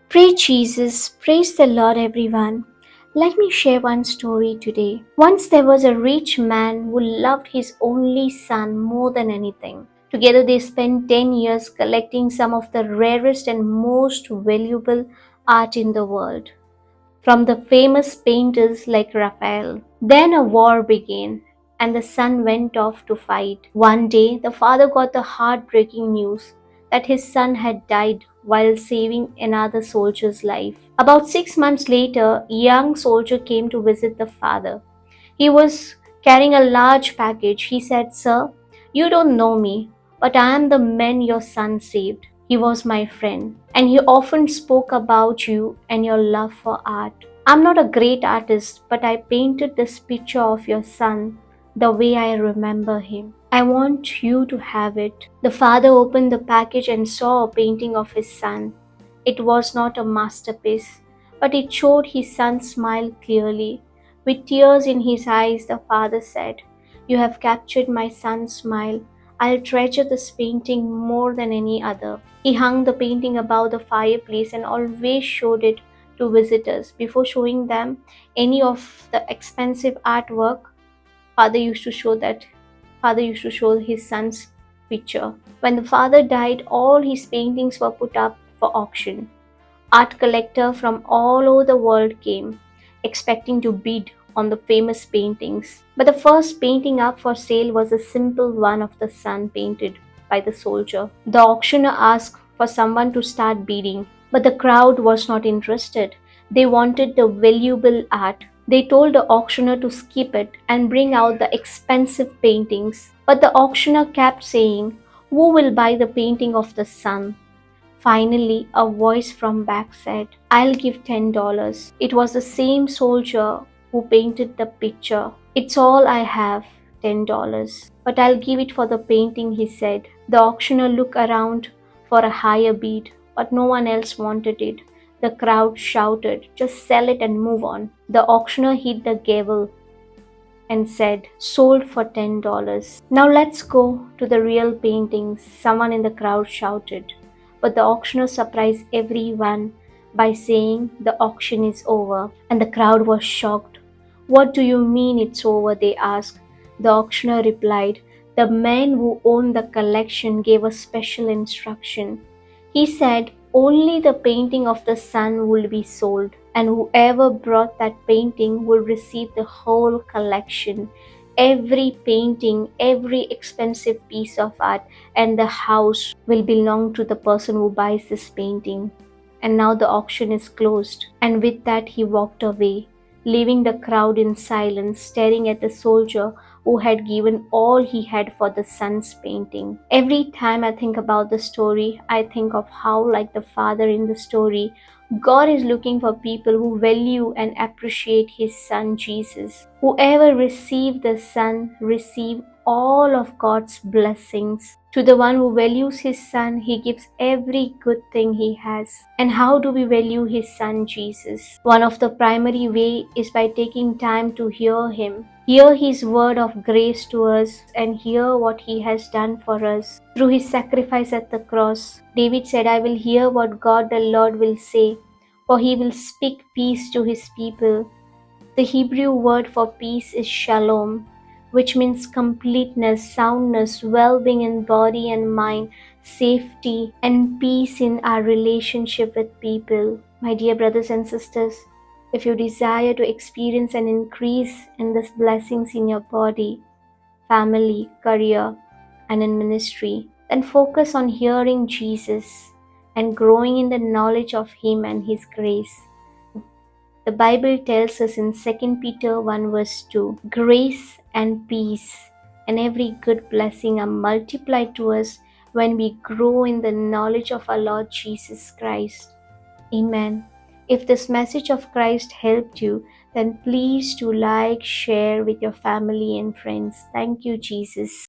Praise Jesus, praise the Lord, everyone. Let me share one story today. Once there was a rich man who loved his only son more than anything. Together, they spent 10 years collecting some of the rarest and most valuable art in the world, from the famous painters like Raphael. Then a war began, and the son went off to fight. One day, the father got the heartbreaking news that his son had died while saving another soldier's life. About 6 months later, a young soldier came to visit the father. He was carrying a large package. He said, "Sir, you don't know me, but I am the man your son saved. He was my friend, and he often spoke about you and your love for art. I'm not a great artist, but I painted this picture of your son the way I remember him. I want you to have it." The father opened the package and saw a painting of his son. It was not a masterpiece, but it showed his son's smile clearly. With tears in his eyes, the father said, "You have captured my son's smile. I'll treasure this painting more than any other." He hung the painting above the fireplace and always showed it to visitors. Before showing them any of the expensive artwork, father used to show that father used to show his son's picture. When the father died, all his paintings were put up for auction. Art collectors from all over the world came, expecting to bid on the famous paintings. But the first painting up for sale was a simple one of the son painted by the soldier. The auctioneer asked for someone to start bidding, but the crowd was not interested. They wanted the valuable art. They told the auctioneer to skip it and bring out the expensive paintings. But the auctioneer kept saying, "Who will buy the painting of the sun?" Finally, a voice from back said, "I'll give $10." It was the same soldier who painted the picture. "It's all I have, $10. But I'll give it for the painting," he said. The auctioneer looked around for a higher bid, but no one else wanted it. The crowd shouted, "Just sell it and move on." The auctioneer hit the gavel and said, "Sold for $10." "Now let's go to the real paintings," someone in the crowd shouted. But the auctioneer surprised everyone by saying, "The auction is over." And the crowd was shocked. "What do you mean it's over?" they asked. The auctioneer replied, "The man who owned the collection gave a special instruction. He said only the painting of the sun will be sold, and whoever brought that painting will receive the whole collection. Every painting, every expensive piece of art, and the house will belong to the person who buys this painting." And now the auction is closed. And with that, he walked away, leaving the crowd in silence, staring at the soldier who had given all he had for the sun's painting. Every time I think about the story, I think of how, like the father in the story, God is looking for people who value and appreciate his son Jesus. Whoever receives the son receive all of God's blessings. To the one who values his son, he gives every good thing he has. And how do we value his son Jesus? One of the primary way is by taking time to hear his word of grace to us, and hear what he has done for us through his sacrifice at the cross. David said, "I will hear what God the Lord will say, for he will speak peace to his people." The Hebrew word for peace is shalom, which means completeness, soundness, well-being in body and mind, safety, and peace in our relationship with people. My dear brothers and sisters, if you desire to experience an increase in these blessings in your body, family, career, and in ministry, then focus on hearing Jesus and growing in the knowledge of Him and His grace. The Bible tells us in 2 Peter 1 verse 2, grace and peace and every good blessing are multiplied to us when we grow in the knowledge of our Lord Jesus Christ. Amen. If this message of Christ helped you, then please do like, share with your family and friends. Thank you, Jesus.